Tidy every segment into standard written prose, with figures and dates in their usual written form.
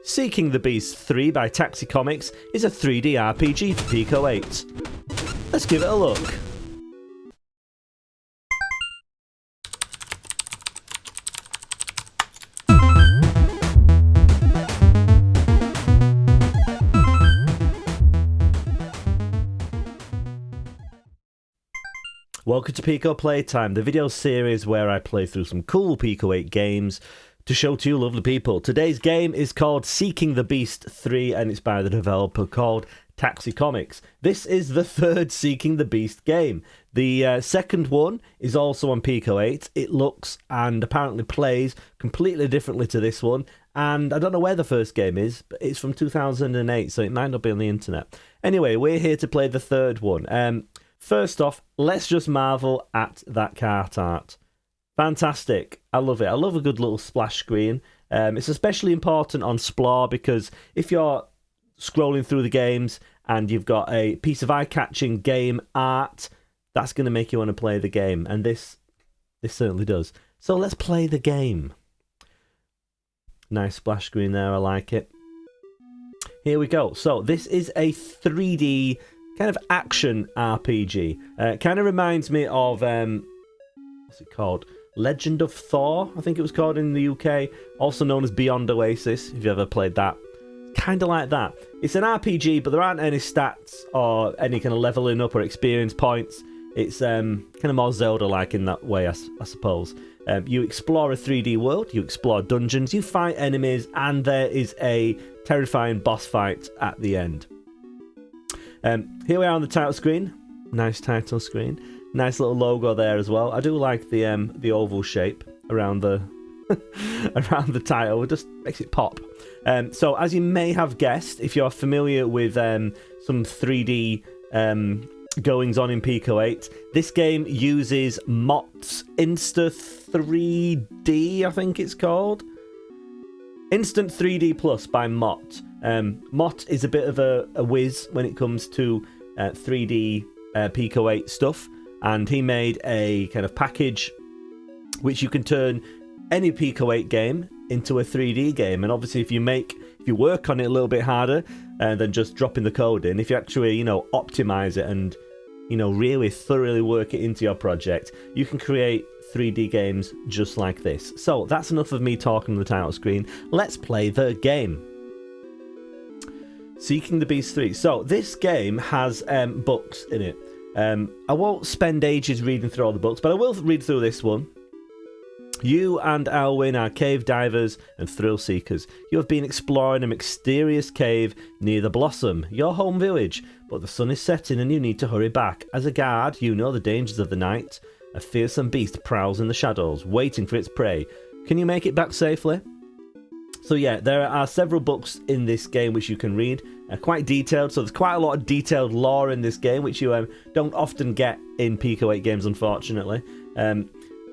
Seeking the Beast 3 by Taxi Comics is a 3D RPG for Pico 8. Let's give it a look. Welcome to Pico Playtime, the video series where I play through some cool Pico 8 games to show to you lovely people. Today's game is called Seeking the Beast 3 and it's by the developer called Taxi Comics. This is the third Seeking the Beast game. The second one is also on Pico 8. It looks and apparently plays completely differently to this one. And I don't know where the first game is, but it's from 2008, so it might not be on the internet. Anyway, we're here to play the third one. First off, let's just marvel at that cart art. Fantastic. I love it. I love a good little splash screen. It's especially important on Splore because if you're scrolling through the games and you've got a piece of eye-catching game art, that's going to make you want to play the game. And this certainly does. So let's play the game. Nice splash screen there. I like it. Here we go. So this is a 3D kind of action RPG. Kind of reminds me of, what's it called? Legend of Thor, I think it was called in the UK. Also known as Beyond Oasis, if you've ever played that. Kind of like that. It's an RPG, but there aren't any stats or any kind of leveling up or experience points. It's kind of more Zelda-like in that way, I suppose. You explore a 3D world, you explore dungeons, you fight enemies, and there is a terrifying boss fight at the end. Here we are on the title screen. Nice title screen. Nice little logo there as well. I do like the oval shape around the around the title. It just makes it pop. So as you may have guessed, if you're familiar with some 3D goings on in Pico 8, this game uses Mott's Insta3D, I think it's called. Instant 3D Plus by Mott. Mott is a bit of a whiz when it comes to 3D Pico 8 stuff, and he made a kind of package which you can turn any Pico 8 game into a 3D game. And obviously if you work on it a little bit harder than just dropping the code in, if you actually optimize it and really thoroughly work it into your project, you can create 3D games just like this. So that's enough of me talking on the title screen. Let's play the game. Seeking the Beast 3. So this game has books in it. I won't spend ages reading through all the books, but I will read through this one. You and Alwyn are cave divers and thrill seekers. You have been exploring a mysterious cave near the Blossom, your home village, but the sun is setting and you need to hurry back. As a guard, you know the dangers of the night. A fearsome beast prowls in the shadows, waiting for its prey. Can you make it back safely? So yeah, there are several books in this game which you can read. Quite detailed, so there's quite a lot of detailed lore in this game, which you don't often get in Pico 8 games, unfortunately.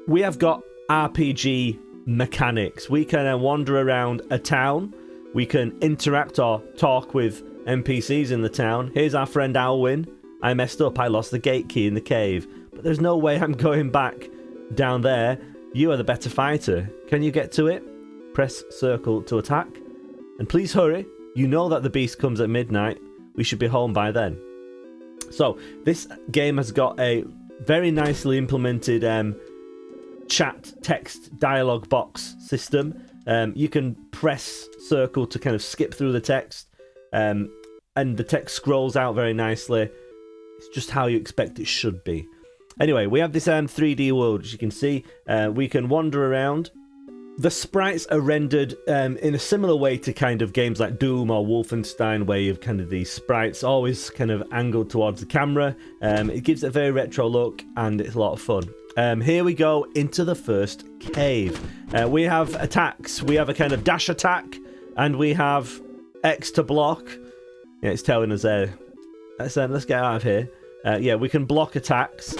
We have got RPG mechanics. We can wander around a town. We can interact or talk with NPCs in the town. Here's our friend Alwyn. I messed up. I lost the gate key in the cave. But there's no way I'm going back down there. You are the better fighter. Can you get to it? Press circle to attack. And please hurry. You know that the beast comes at midnight. We should be home by then. So this game has got a very nicely implemented chat text dialogue box system. You can press circle to kind of skip through the text, and the text scrolls out very nicely. It's just how you expect it should be. Anyway, we have this 3D world, as you can see. We can wander around. The sprites are rendered in a similar way to kind of games like Doom or Wolfenstein, where you've kind of these sprites always kind of angled towards the camera. It gives it a very retro look, and it's a lot of fun. Here we go into the first cave. We have attacks. We have a kind of dash attack, and we have X to block. Yeah, it's telling us there. Let's get out of here. Yeah, we can block attacks.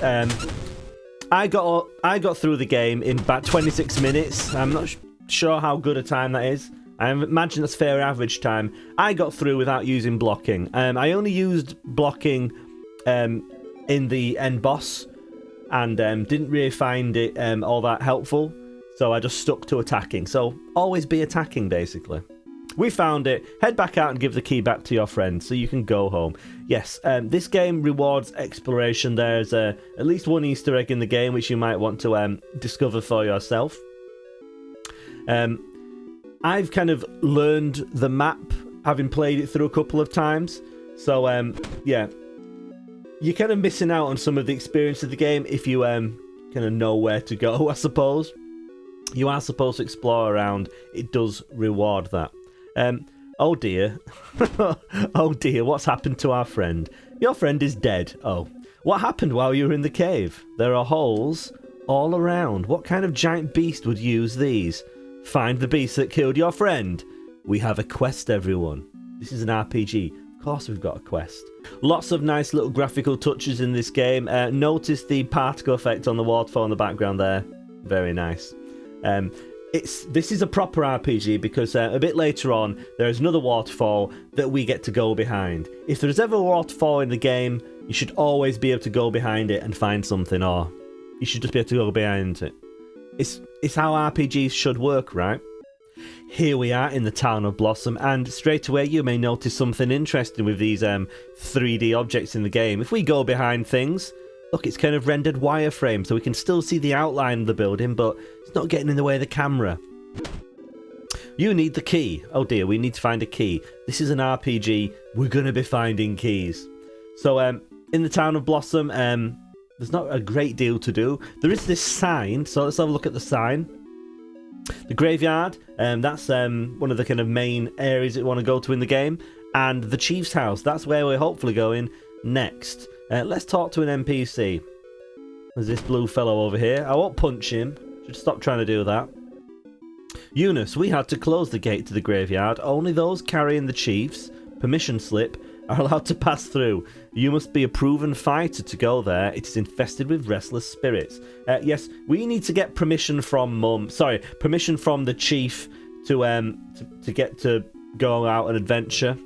I got through the game in about 26 minutes. I'm not sure how good a time that is. I imagine that's fair average time. I got through without using blocking. I only used blocking in the end boss, and didn't really find it all that helpful. So I just stuck to attacking. So always be attacking, basically. We found it. Head back out and give the key back to your friend so you can go home. Yes, this game rewards exploration. There's at least one Easter egg in the game which you might want to discover for yourself. I've kind of learned the map, having played it through a couple of times. So, yeah. You're kind of missing out on some of the experience of the game if you kind of know where to go, I suppose. You are supposed to explore around. It does reward that. Oh dear. Oh dear, what's happened to our friend? Your friend is dead. Oh. What happened while you were in the cave? There are holes all around. What kind of giant beast would use these? Find the beast that killed your friend. We have a quest, everyone. This is an RPG. Of course we've got a quest. Lots of nice little graphical touches in this game. Notice the particle effect on the waterfall in the background there. Very nice. This is a proper RPG because a bit later on there is another waterfall that we get to go behind. If there's ever a waterfall in the game, you should always be able to go behind it and find something, or you should just be able to go behind it. It's how RPGs should work, right? Here we are in the town of Blossom, and straight away you may notice something interesting with these 3D objects in the game. If we go behind things, look, it's kind of rendered wireframe, so we can still see the outline of the building, but it's not getting in the way of the camera. You need the key. Oh dear, we need to find a key. This is an RPG. We're going to be finding keys. So in the town of Blossom, there's not a great deal to do. There is this sign, so let's have a look at the sign. The graveyard, that's one of the kind of main areas that you want to go to in the game. And the chief's house, that's where we're hopefully going next. Let's talk to an NPC. There's this blue fellow over here. I won't punch him. Should stop trying to do that. Eunice, we had to close the gate to the graveyard. Only those carrying the chief's permission slip are allowed to pass through. You must be a proven fighter to go there. It is infested with restless spirits. Yes, we need to get permission from permission from the chief to get to go out and adventure.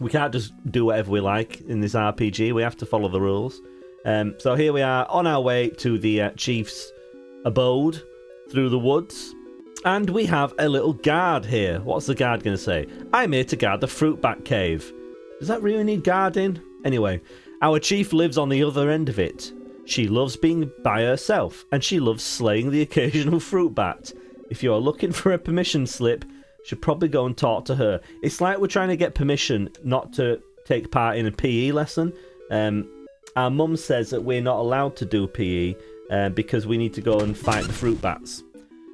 We can't just do whatever we like in this RPG. We have to follow the rules. So here we are on our way to the chief's abode through the woods. And we have a little guard here. What's the guard going to say? I'm here to guard the fruit bat cave. Does that really need guarding? Anyway, our chief lives on the other end of it. She loves being by herself, and she loves slaying the occasional fruit bat. If you are looking for a permission slip, you should probably go and talk to her. It's like we're trying to get permission not to take part in a PE lesson. Our mum says that we're not allowed to do PE because we need to go and fight the fruit bats.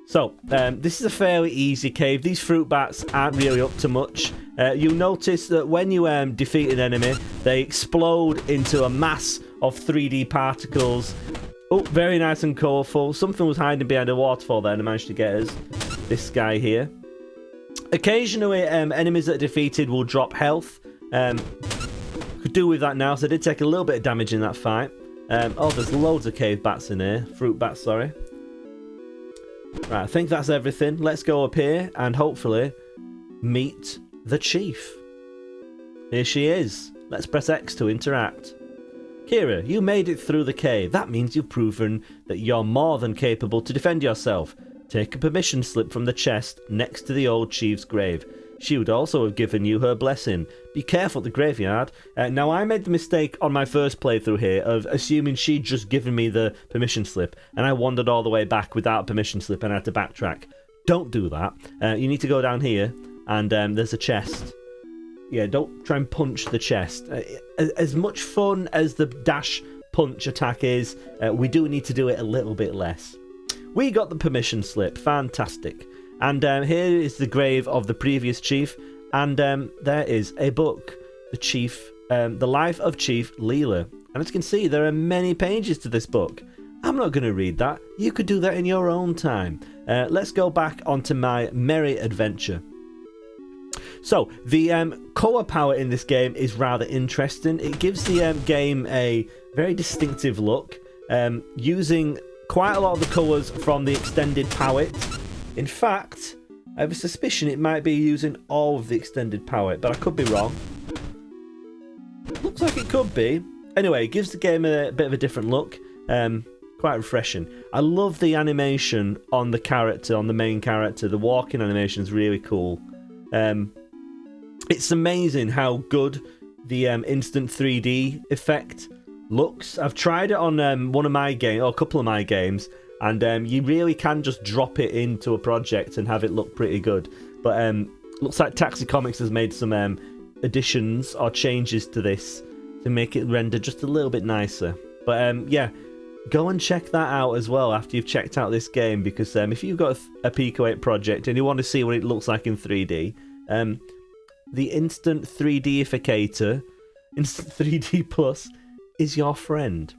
So, this is a fairly easy cave. These fruit bats aren't really up to much. You'll notice that when you defeat an enemy, they explode into a mass of 3D particles. Oh, very nice and colourful. Something was hiding behind a waterfall there and managed to get us. This guy here. Occasionally, enemies that are defeated will drop health. Could do with that now, so I did take a little bit of damage in that fight. Oh, there's loads of cave bats in here. Fruit bats, sorry. Right, I think that's everything. Let's go up here and hopefully meet the chief. Here she is. Let's press X to interact. Kira, you made it through the cave. That means you've proven that you're more than capable to defend yourself. Take a permission slip from the chest next to the old chief's grave. She would also have given you her blessing. Be careful at the graveyard. Now, I made the mistake on my first playthrough here of assuming she'd just given me the permission slip, and I wandered all the way back without permission slip and I had to backtrack. Don't do that. You need to go down here, and there's a chest. Yeah, don't try and punch the chest. As much fun as the dash punch attack is, we do need to do it a little bit less. We got the permission slip. Fantastic. And here is the grave of the previous chief, and there is a book, The Life of Chief Leela. And as you can see, there are many pages to this book. I'm not going to read that. You could do that in your own time. Let's go back onto my merry adventure. So, the colour palette in this game is rather interesting. It gives the game a very distinctive look, using quite a lot of the colours from the extended palette. In fact, I have a suspicion it might be using all of the extended palette, but I could be wrong. Looks like it could be. Anyway, it gives the game a bit of a different look. quite refreshing. I love the animation on the character, on the main character. The walking animation is really cool. It's amazing how good the instant 3D effect looks. I've tried it on one of my games, or a couple of my games, and you really can just drop it into a project and have it look pretty good. But looks like Taxi Comics has made some additions or changes to this to make it render just a little bit nicer. But yeah, go and check that out as well after you've checked out this game, because if you've got a Pico 8 project and you want to see what it looks like in 3D, the Instant 3D-ificator, Instant 3D Plus, is your friend.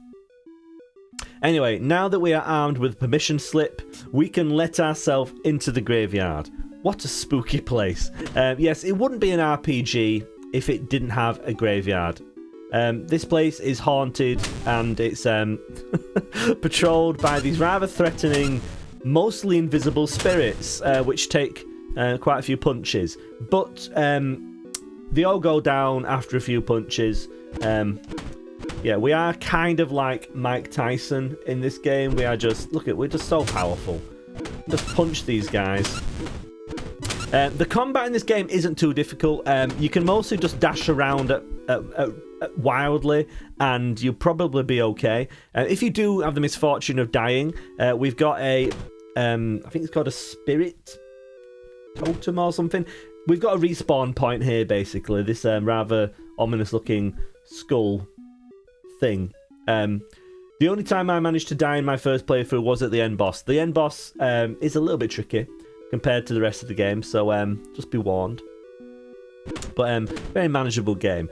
Anyway, now that we are armed with permission slip, we can let ourselves into the graveyard. What a spooky place. Yes, it wouldn't be an RPG if it didn't have a graveyard. This place is haunted, and it's patrolled by these rather threatening, mostly invisible spirits, which take quite a few punches. But they all go down after a few punches. Yeah, we are kind of like Mike Tyson in this game. We are just, we're just so powerful. Just punch these guys. The combat in this game isn't too difficult. You can mostly just dash around wildly, and you'll probably be okay. If you do have the misfortune of dying, we've got a, I think it's called a spirit totem or something. We've got a respawn point here, basically. This rather ominous-looking skull thing. The only time I managed to die in my first playthrough was at the end boss. The end boss is a little bit tricky compared to the rest of the game, so just be warned. But very manageable game.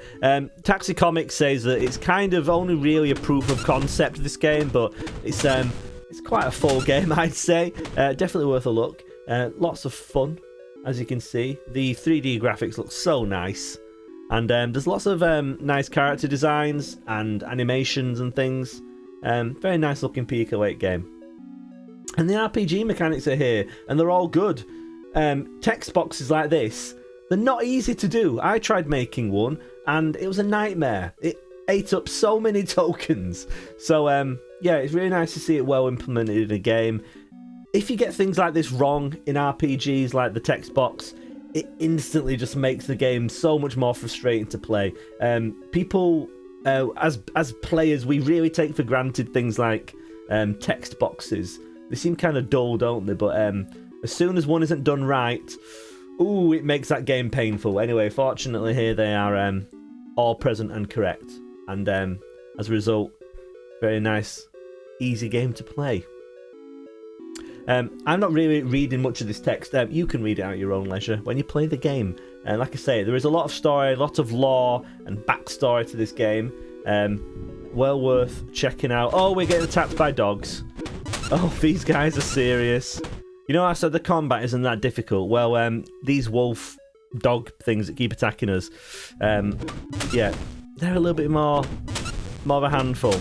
Taxi Comics says that it's kind of only really a proof of concept of this game, but it's quite a full game, I'd say. Definitely worth a look. Lots of fun, as you can see. The 3D graphics look so nice, and there's lots of nice character designs and animations and things. Very nice looking Pico 8 game. And the RPG mechanics are here, and they're all good. Text boxes like this, they're not easy to do. I tried making one, and it was a nightmare. It ate up so many tokens. So, yeah, it's really nice to see it well implemented in a game. If you get things like this wrong in RPGs, like the text box, it instantly just makes the game so much more frustrating to play. People, as players, we really take for granted things like text boxes. They seem kind of dull, don't they? But as soon as one isn't done right, ooh, it makes that game painful. Anyway, fortunately here they are all present and correct. And as a result, very nice, easy game to play. I'm not really reading much of this text. You can read it out at your own leisure when you play the game. Like I say, there is a lot of story, a lot of lore and backstory to this game. Well worth checking out. Oh, we're getting attacked by dogs. Oh, these guys are serious. You know, I said the combat isn't that difficult. Well, these wolf dog things that keep attacking us, yeah, they're a little bit more of a handful.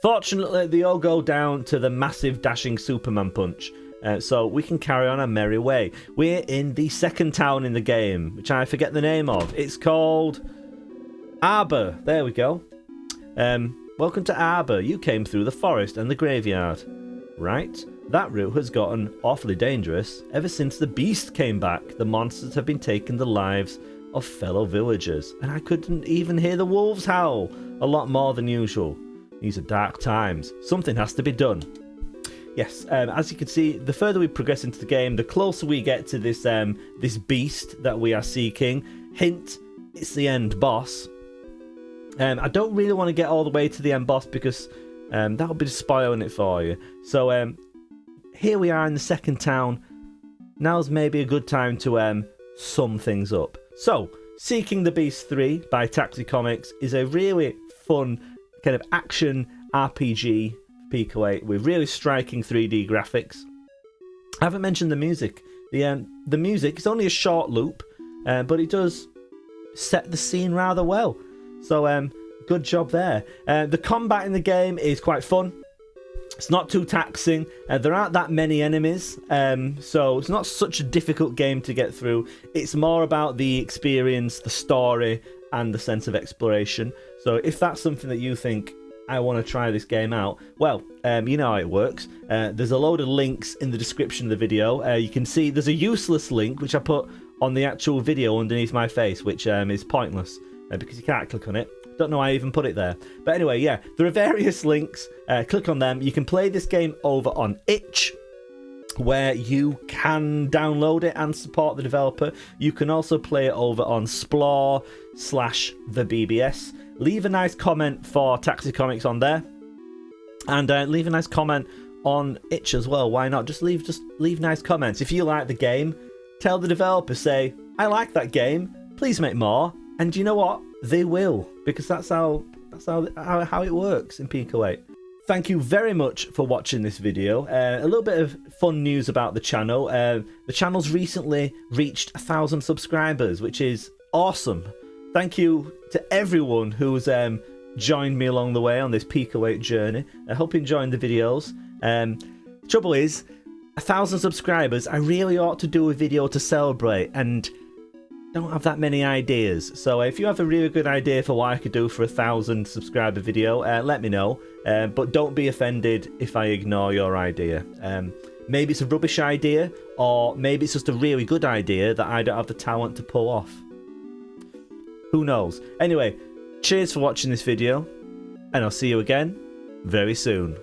Fortunately, they all go down to the massive dashing Superman punch, so we can carry on our merry way. We're in the second town in the game, which I forget the name of. It's called Abode. There we go. Welcome to Abode. You came through the forest and the graveyard. Right? That route has gotten awfully dangerous. Ever since the beast came back, the monsters have been taking the lives of fellow villagers. And I couldn't even hear the wolves howl. A lot more than usual. These are dark times. Something has to be done. Yes, as you can see, the further we progress into the game, the closer we get to this this beast that we are seeking. Hint, it's the end boss. I don't really want to get all the way to the end boss because that would be spoiling it for you. So here we are in the second town. Now's maybe a good time to sum things up. So, Seeking the Beast 3 by Taxi Comics is a really fun kind of action RPG Pico 8 with really striking 3D graphics. I haven't mentioned the music. The music is only a short loop, but it does set the scene rather well. So good job there. The combat in the game is quite fun. It's not too taxing. There aren't that many enemies, so it's not such a difficult game to get through. It's more about the experience, the story, and the sense of exploration. So if that's something that you think, I want to try this game out, well, you know how it works. There's a load of links in the description of the video. You can see there's a useless link which I put on the actual video underneath my face, which is pointless because you can't click on it. Don't know why I even put it there. But anyway, yeah, there are various links. Click on them. You can play this game over on itch, where you can download it and support the developer. You can also play it over on Splore/TheBBS. Leave a nice comment for Taxi Comics on there, and leave a nice comment on itch as well. Why not? Just leave nice comments. If you like the game, tell the developer, say, I like that game, please make more. And you know what? They will, because that's how it works in Pico 8. Thank you very much for watching this video. A little bit of fun news about the channel. The channel's recently reached 1,000 subscribers, which is awesome. Thank you to everyone who's joined me along the way on this Pico 8 journey. I hope you're enjoying the videos. The trouble is, 1,000 subscribers, I really ought to do a video to celebrate, and don't have that many ideas. So if you have a really good idea for what I could do for 1,000 subscriber video, let me know. But don't be offended if I ignore your idea. Maybe it's a rubbish idea, or maybe it's just a really good idea that I don't have the talent to pull off. Who knows? Anyway, cheers for watching this video, and I'll see you again very soon.